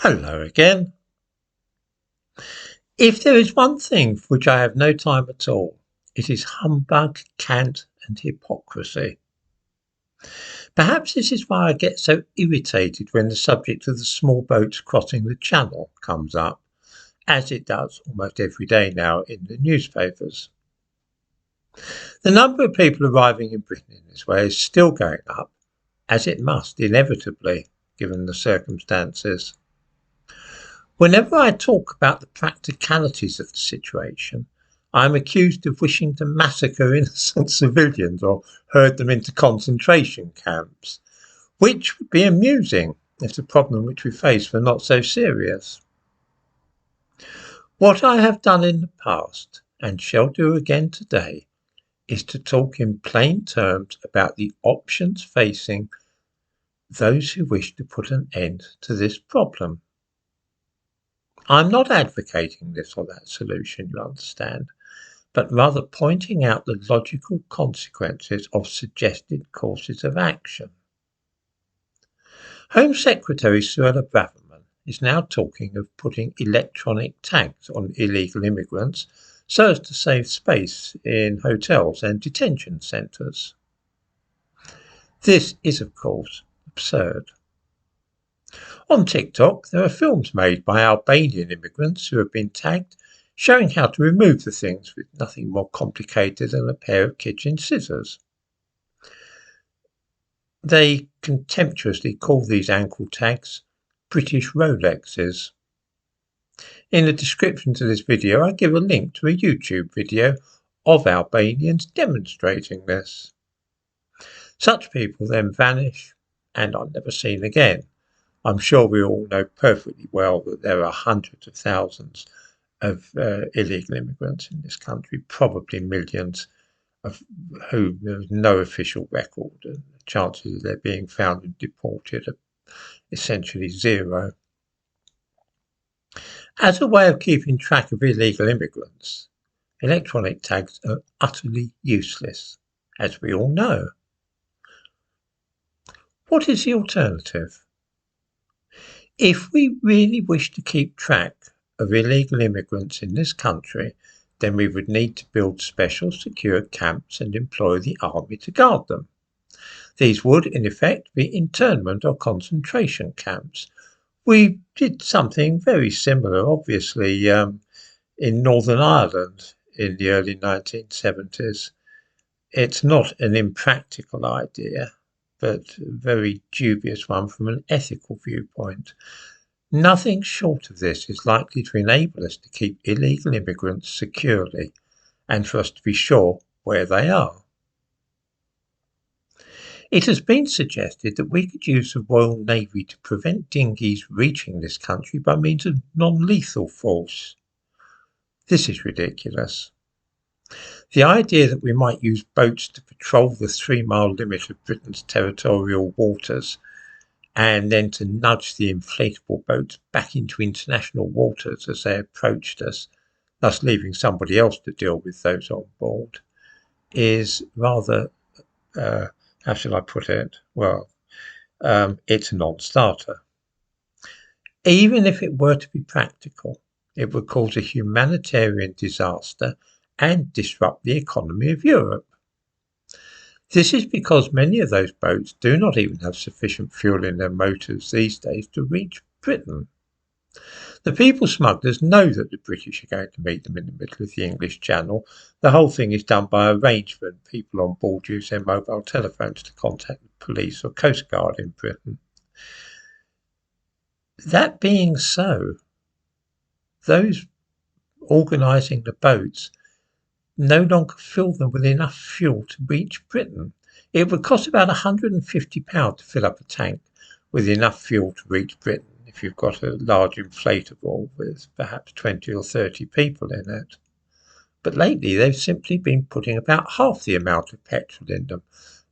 Hello again. If there is one thing for which I have no time at all, it is humbug, cant, and hypocrisy. Perhaps this is why I get so irritated when the subject of the small boats crossing the channel comes up, as it does almost every day now in the newspapers. The number of people arriving in Britain in this way is still going up, as it must inevitably, given the circumstances. Whenever I talk about the practicalities of the situation, I am accused of wishing to massacre innocent civilians or herd them into concentration camps, which would be amusing if the problem which we face were not so serious. What I have done in the past, and shall do again today, is to talk in plain terms about the options facing those who wish to put an end to this problem. I'm not advocating this or that solution, you understand, but rather pointing out the logical consequences of suggested courses of action. Home Secretary Suella Braverman is now talking of putting electronic tags on illegal immigrants so as to save space in hotels and detention centres. This is, of course, absurd. On TikTok, there are films made by Albanian immigrants who have been tagged, showing how to remove the things with nothing more complicated than a pair of kitchen scissors. They contemptuously call these ankle tags British Rolexes. In the description to this video, I give a link to a YouTube video of Albanians demonstrating this. Such people then vanish and are never seen again. I'm sure we all know perfectly well that there are hundreds of thousands of illegal immigrants in this country, probably millions, of who there's no official record, and the chances of their being found and deported are essentially zero. As a way of keeping track of illegal immigrants, electronic tags are utterly useless, as we all know. What is the alternative? If we really wish to keep track of illegal immigrants in this country, then we would need to build special secure camps and employ the army to guard them. These would, in effect, be internment or concentration camps. We did something very similar, obviously, in Northern Ireland in the early 1970s. It's not an impractical idea, but a very dubious one from an ethical viewpoint. Nothing short of this is likely to enable us to keep illegal immigrants securely and for us to be sure where they are. It has been suggested that we could use the Royal Navy to prevent dinghies reaching this country by means of non-lethal force. This is ridiculous. The idea that we might use boats to patrol the 3-mile limit of Britain's territorial waters and then to nudge the inflatable boats back into international waters as they approached us, thus leaving somebody else to deal with those on board, is rather, how shall I put it? Well, it's a non-starter. Even if it were to be practical, it would cause a humanitarian disaster and disrupt the economy of Europe. This is because many of those boats do not even have sufficient fuel in their motors these days to reach Britain. The people smugglers know that the British are going to meet them in the middle of the English Channel. The whole thing is done by arrangement. People on board use their mobile telephones to contact the police or Coast Guard in Britain. That being so, those organising the boats no longer fill them with enough fuel to reach Britain. It would cost about £150 to fill up a tank with enough fuel to reach Britain if you've got a large inflatable with perhaps 20 or 30 people in it. But lately they've simply been putting about half the amount of petrol in them,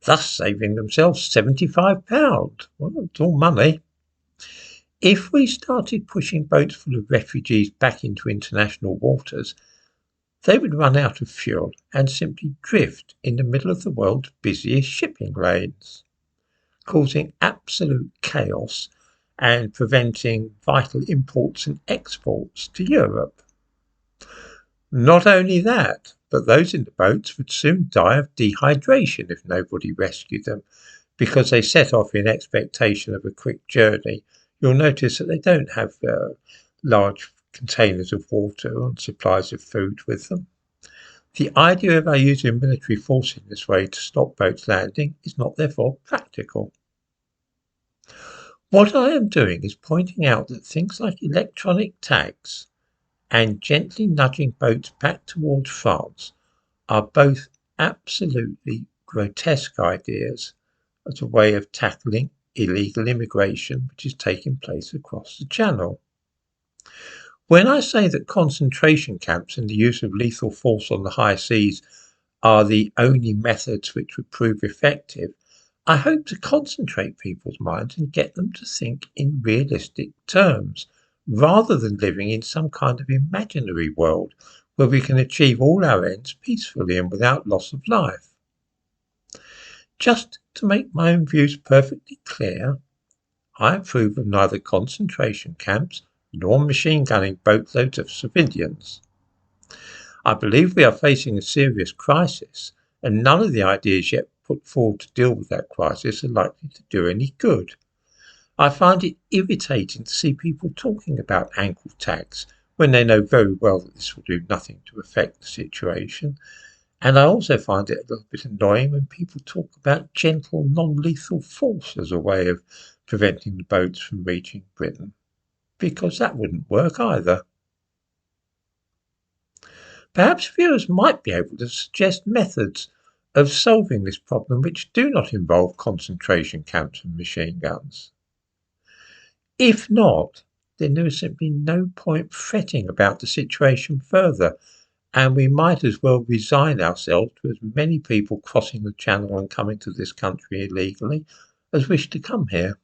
thus saving themselves £75. Well, it's all money. If we started pushing boats full of refugees back into international waters, they would run out of fuel and simply drift in the middle of the world's busiest shipping lanes, causing absolute chaos and preventing vital imports and exports to Europe. Not only that, but those in the boats would soon die of dehydration if nobody rescued them, because they set off in expectation of a quick journey. You'll notice that they don't have large containers of water and supplies of food with them. The idea of our using military force in this way to stop boats landing is not therefore practical. What I am doing is pointing out that things like electronic tags and gently nudging boats back towards France are both absolutely grotesque ideas as a way of tackling illegal immigration which is taking place across the Channel. When I say that concentration camps and the use of lethal force on the high seas are the only methods which would prove effective, I hope to concentrate people's minds and get them to think in realistic terms, rather than living in some kind of imaginary world where we can achieve all our ends peacefully and without loss of life. Just to make my own views perfectly clear, I approve of neither concentration camps nor machine gunning boatloads of civilians. I believe we are facing a serious crisis, and none of the ideas yet put forward to deal with that crisis are likely to do any good. I find it irritating to see people talking about ankle tags when they know very well that this will do nothing to affect the situation, and I also find it a little bit annoying when people talk about gentle, non-lethal force as a way of preventing the boats from reaching Britain, because that wouldn't work either. Perhaps viewers might be able to suggest methods of solving this problem which do not involve concentration camps and machine guns. If not, then there is simply no point fretting about the situation further, and we might as well resign ourselves to as many people crossing the Channel and coming to this country illegally as wish to come here.